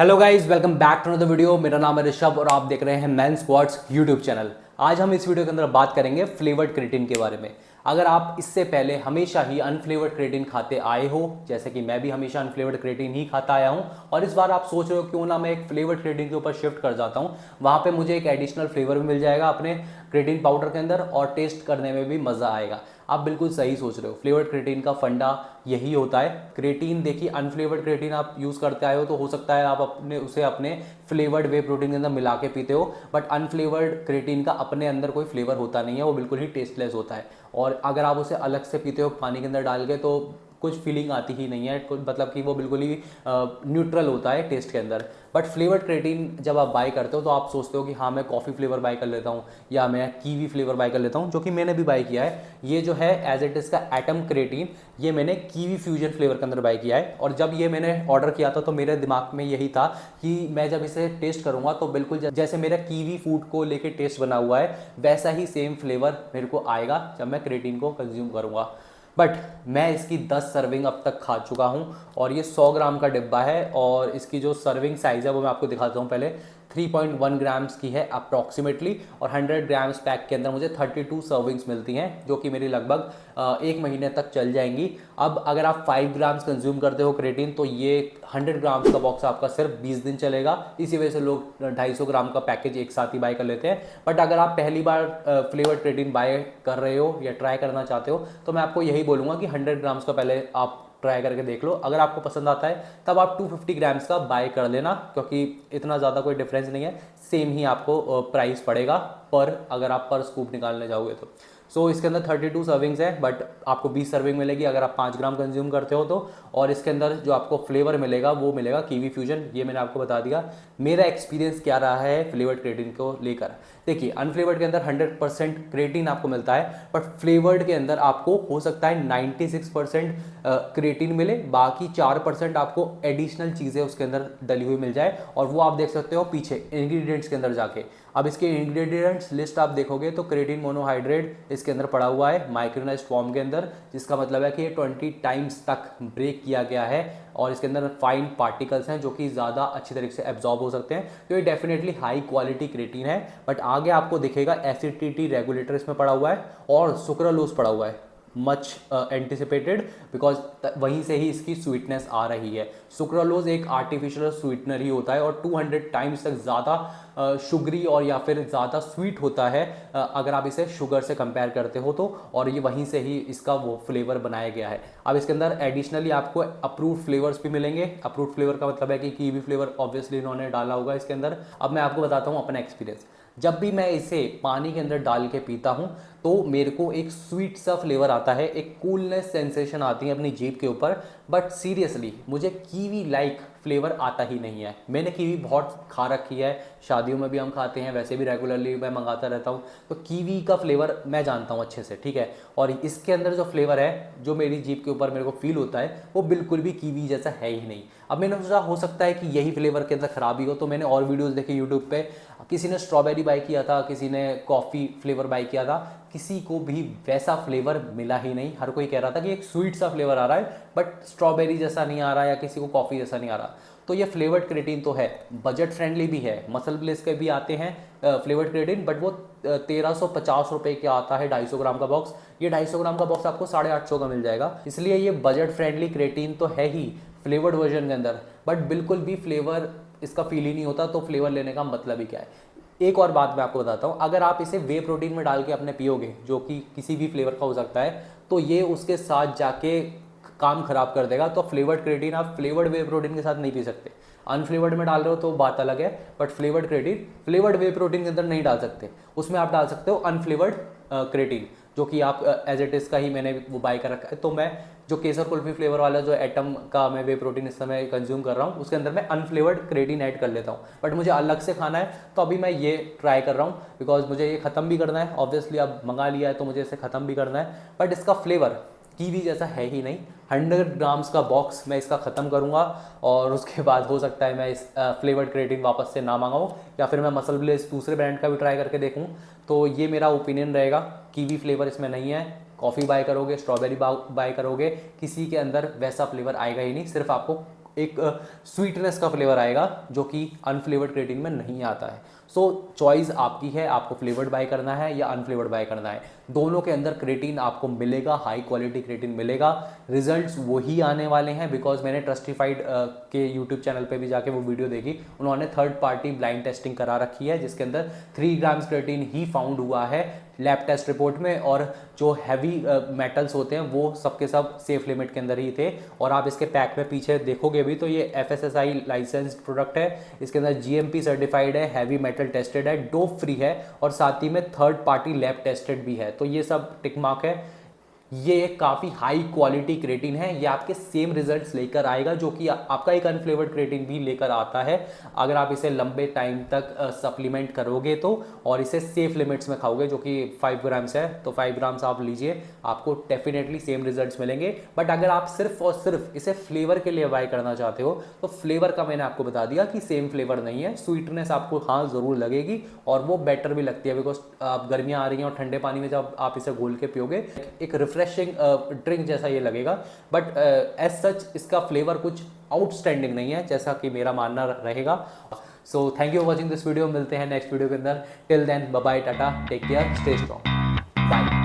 Hello guys, welcome back to another video. मेरा नाम है ऋषभ और आप देख रहे हैं मेन स्क्वाड्स यूट्यूब चैनल। आज हम इस वीडियो के अंदर बात करेंगे फ्लेवर्ड क्रेटिन के बारे में। अगर आप इससे पहले हमेशा ही अनफ्लेवर्ड क्रेटिन खाते आए हो, जैसे कि मैं भी हमेशा अनफ्लेवर्ड क्रेटिन ही खाता आया हूं, और इस बार आप सोच रहे हो क्यों ना मैं एक फ्लेवर्ड क्रेटिन के ऊपर शिफ्ट कर जाता हूं, वहां पे मुझे एक एडिशनल फ्लेवर भी मिल जाएगा अपने क्रेटिन पाउडर के अंदर और टेस्ट करने में भी मज़ा आएगा। आप बिल्कुल सही सोच रहे हो। फ्लेवर्ड क्रेटिन का फंडा यही होता है। क्रेटिन देखिए, अनफ्लेवर्ड क्रेटिन आप यूज़ करते आए हो तो हो सकता है आप अपने फ्लेवर्ड वे प्रोटीन के अंदर मिला के पीते हो, बट अनफ्लेवर्ड क्रेटिन का अपने अंदर कोई फ्लेवर होता नहीं है, वो बिल्कुल ही टेस्टलेस होता है। और अगर आप उसे अलग से पीते हो पानी के अंदर डाल के तो कुछ फीलिंग आती ही नहीं है, मतलब कि वो बिल्कुल ही न्यूट्रल होता है टेस्ट के अंदर। बट फ्लेवर्ड क्रेटिन जब आप बाय करते हो तो आप सोचते हो कि हाँ मैं कॉफ़ी फ्लेवर बाय कर लेता हूँ या मैं कीवी फ्लेवर बाय कर लेता हूँ, जो कि मैंने भी बाय किया है। ये जो है एज इट इज़ का एटम क्रेटिन, ये मैंने कीवी फ्यूजन फ्लेवर के अंदर बाय किया है। और जब ये मैंने ऑर्डर किया था तो मेरे दिमाग में यही था कि मैं जब इसे टेस्ट करूँगा तो बिल्कुल जैसे मेरा कीवी फूड को लेके टेस्ट बना हुआ है, वैसा ही सेम फ्लेवर मेरे को आएगा जब मैं क्रेटिन को कंज्यूम करूँगा। बट मैं इसकी 10 सर्विंग अब तक खा चुका हूँ और ये 100 ग्राम का डिब्बा है। और इसकी जो सर्विंग साइज़ है वो मैं आपको दिखाता हूँ। पहले 3.1 ग्राम्स की है अप्रॉक्सीमेटली, और 100 ग्राम्स पैक के अंदर मुझे 32 सर्विंग्स मिलती हैं, जो कि मेरी लगभग 1 महीने तक चल जाएंगी। अब अगर आप 5 ग्राम्स कंज्यूम करते हो क्रेटिन तो ये 100 ग्राम्स का बॉक्स आपका सिर्फ 20 दिन चलेगा। इसी वजह से लोग 250 ग्राम का पैकेज एक साथ ही बाय कर लेते हैं। बट अगर आप पहली बार फ्लेवर्ड क्रेटिन बाय कर रहे हो या ट्राई करना चाहते हो तो मैं आपको यही बोलूँगा कि 100 ग्राम्स का पहले आप ट्राई करके देख लो। अगर आपको पसंद आता है तब आप 250 ग्राम्स का बाय कर लेना, क्योंकि इतना ज़्यादा कोई डिफरेंस नहीं है, सेम ही आपको प्राइस पड़ेगा पर अगर आप पर स्कूप निकालने जाओगे तो। सो इसके अंदर 32 सर्विंग्स है, बट आपको 20 सर्विंग मिलेगी अगर आप 5 ग्राम कंज्यूम करते हो तो। और इसके अंदर जो आपको फ्लेवर मिलेगा वो मिलेगा कीवी फ्यूजन, ये मैंने आपको बता दिया। मेरा एक्सपीरियंस क्या रहा है फ्लेवर्ड क्रेटिन को लेकर। देखिए, अनफ्लेवर्ड के अंदर 100% क्रेटिन आपको मिलता है, बट फ्लेवर्ड के अंदर आपको हो सकता है 96% क्रेटिन मिले, बाकी 4% आपको एडिशनल चीज़ें उसके अंदर डली हुई मिल जाए। और वो आप देख सकते हो पीछे इंग्रेडिएंट्स के अंदर जाके। अब इसके इंग्रेडिएंट्स लिस्ट आप देखोगे तो क्रेटिन मोनोहाइड्रेट इसके अंदर पड़ा हुआ है माइक्रोनाइज्ड फॉर्म के अंदर, जिसका मतलब है कि ये 20 टाइम्स तक ब्रेक किया गया है और इसके अंदर फाइन पार्टिकल्स हैं जो कि ज़्यादा अच्छी तरीके से एब्जॉर्ब हो सकते हैं। तो ये डेफिनेटली हाई क्वालिटी क्रेटिन है। बट आगे आपको दिखेगा एसिडिटी रेगुलेटर इसमें पड़ा हुआ है और सुक्रालोज पड़ा हुआ है, मच एंटिसिपेटेड, बिकॉज वहीं से ही इसकी स्वीटनेस आ रही है। सुक्रालोज एक आर्टिफिशियल स्वीटनर ही होता है और 200 टाइम्स तक ज़्यादा शुगरी और या फिर ज़्यादा स्वीट होता है अगर आप इसे शुगर से कंपेयर करते हो तो। और ये वहीं से ही इसका वो फ्लेवर बनाया गया है। अब इसके अंदर एडिशनली आपको अप्रूव्ड फ्लेवर्स भी मिलेंगे। अप्रूव्ड फ्लेवर का मतलब है कि कीवी फ्लेवर ऑब्वियसली इन्होंने डाला होगा इसके अंदर। अब मैं आपको बताता हूँ अपना एक्सपीरियंस। जब भी मैं इसे पानी के अंदर डाल के पीता हूँ तो मेरे को एक स्वीट सा फ्लेवर आता है, एक कूलनेस सेंसेशन आती है अपनी जीभ के ऊपर। बट सीरियसली मुझे कीवी लाइक फ्लेवर आता ही नहीं है। मैंने कीवी बहुत खा रखी है, शादियों में भी हम खाते हैं, वैसे भी रेगुलरली मैं मंगाता रहता हूँ, तो कीवी का फ्लेवर मैं जानता हूँ अच्छे से, ठीक है। और इसके अंदर जो फ्लेवर है जो मेरी जीभ के ऊपर मेरे को फील होता है वो बिल्कुल भी कीवी जैसा है ही नहीं। अब मैंने सोचा हो सकता है कि यही फ्लेवर के अंदर खराबी हो, तो मैंने और वीडियोज़ देखे यूट्यूब पे। किसी ने स्ट्रॉबेरी बाय किया था, किसी ने कॉफ़ी फ्लेवर बाय किया था, किसी को भी वैसा फ्लेवर मिला ही नहीं। हर कोई कह रहा था कि एक स्वीट सा फ्लेवर आ रहा है बट स्ट्रॉबेरी जैसा नहीं आ रहा या किसी को कॉफ़ी जैसा नहीं आ रहा। तो ये फ्लेवर्ड क्रेटिन तो है, बजट फ्रेंडली भी है। मसल ब्लिस के भी आते हैं फ्लेवर्ड क्रेटिन, बट वो 1350 रुपये के आता है 250 ग्राम का बॉक्स। ये 250 ग्राम का बॉक्स आपको 850 का मिल जाएगा। इसलिए ये बजट फ्रेंडली क्रेटिन तो है ही फ्लेवर्ड वर्जन के अंदर, बट बिल्कुल भी फ्लेवर इसका फील ही नहीं होता। तो फ्लेवर लेने का मतलब ही क्या है। एक और बात मैं आपको बताता हूँ, अगर आप इसे वे प्रोटीन में डाल के अपने पियोगे, जो कि किसी भी फ्लेवर का हो सकता है, तो ये उसके साथ जाके काम खराब कर देगा। तो फ्लेवर्ड क्रेटिन आप फ्लेवर्ड वे प्रोटीन के साथ नहीं पी सकते। अनफ्लेवर्ड में डाल रहे हो तो बात अलग है, but flavoured creatine flavoured way protein के अंदर नहीं डाल सकते। उसमें आप डाल सकते हो अनफ्लेवर्ड क्रेटिन, जो कि आप एज इट इज़ का ही मैंने वो बाय कर रखा है। तो मैं जो केसर कुल्फी फ्लेवर वाला जो एटम का मैं वे प्रोटीन इस समय कंज्यूम कर रहा हूँ, उसके अंदर मैं अनफ्लेवर्ड क्रेटिन ऐड कर लेता हूँ। बट मुझे अलग से खाना है तो अभी मैं ये ट्राई कर रहा हूँ, बिकॉज मुझे ये ख़त्म भी करना है। ऑब्वियसली अब मंगा लिया है तो मुझे इसे ख़त्म भी करना है। बट इसका फ्लेवर कीवी जैसा है ही नहीं। 100 ग्राम्स का बॉक्स मैं इसका ख़त्म करूँगा और उसके बाद हो सकता है मैं इस फ्लेवर्ड क्रेटिन वापस से ना मंगाऊँ, या फिर मैं मसल ब्लेस दूसरे ब्रांड का भी ट्राई करके देखूँ। तो ये मेरा ओपिनियन रहेगा। कीवी फ्लेवर इसमें नहीं है। कॉफ़ी बाय करोगे, स्ट्रॉबेरी बाय करोगे, किसी के अंदर वैसा फ्लेवर आएगा ही नहीं। सिर्फ आपको एक स्वीटनेस का फ्लेवर आएगा जो कि अनफ्लेवर्ड क्रिएटिन में नहीं आता है। सो चॉइस आपकी है, आपको फ्लेवर्ड बाय करना है या अनफ्लेवर्ड बाय करना है। दोनों के अंदर क्रिएटिन आपको मिलेगा, हाई क्वालिटी क्रिएटिन मिलेगा। रिजल्ट्स वही आने वाले हैं, बिकॉज मैंने ट्रस्टिफाइड के यूट्यूब चैनल पे भी जाके वो वीडियो देखी। उन्होंने थर्ड पार्टी ब्लाइंड टेस्टिंग करा रखी है जिसके अंदर 3 ग्राम्स क्रिएटिन ही फाउंड हुआ है लैब टेस्ट रिपोर्ट में, और जो हैवी मेटल्स होते हैं वो सबके सब सेफ लिमिट के अंदर ही थे। और आप इसके पैक में पीछे देखोगे भी तो ये FSSAI लाइसेंस्ड प्रोडक्ट है, इसके अंदर GMP सर्टिफाइड है, हैवी मेटल टेस्टेड है, डोप फ्री है और साथ ही में थर्ड पार्टी लैब टेस्टेड भी है। तो ये सब टिक मार्क है। ये काफ़ी हाई क्वालिटी क्रिएटिन है, ये आपके सेम रिजल्ट्स लेकर आएगा जो कि आपका एक अनफ्लेवर्ड क्रिएटिन भी लेकर आता है अगर आप इसे लंबे टाइम तक सप्लीमेंट करोगे तो, और इसे सेफ लिमिट्स में खाओगे जो कि 5 ग्राम्स है। तो 5 ग्राम्स आप लीजिए, आपको डेफिनेटली सेम रिजल्ट्स मिलेंगे। बट अगर आप सिर्फ और सिर्फ इसे फ्लेवर के लिए बाय करना चाहते हो तो फ्लेवर का मैंने आपको बता दिया कि सेम फ्लेवर नहीं है। स्वीटनेस आपको हाँ ज़रूर लगेगी और वो बेटर भी लगती है, बिकॉज आप गर्मियाँ आ रही हैं और ठंडे पानी में जब आप इसे घोल के पियोगे एक रिफ्रेशिंग ड्रिंक जैसा ये लगेगा। बट एज सच इसका फ्लेवर कुछ आउटस्टैंडिंग नहीं है जैसा कि मेरा मानना रहेगा। So thank you for watching this video, मिलते हैं नेक्स्ट वीडियो के अंदर। Till then bye bye, tata, take care, stay strong, bye.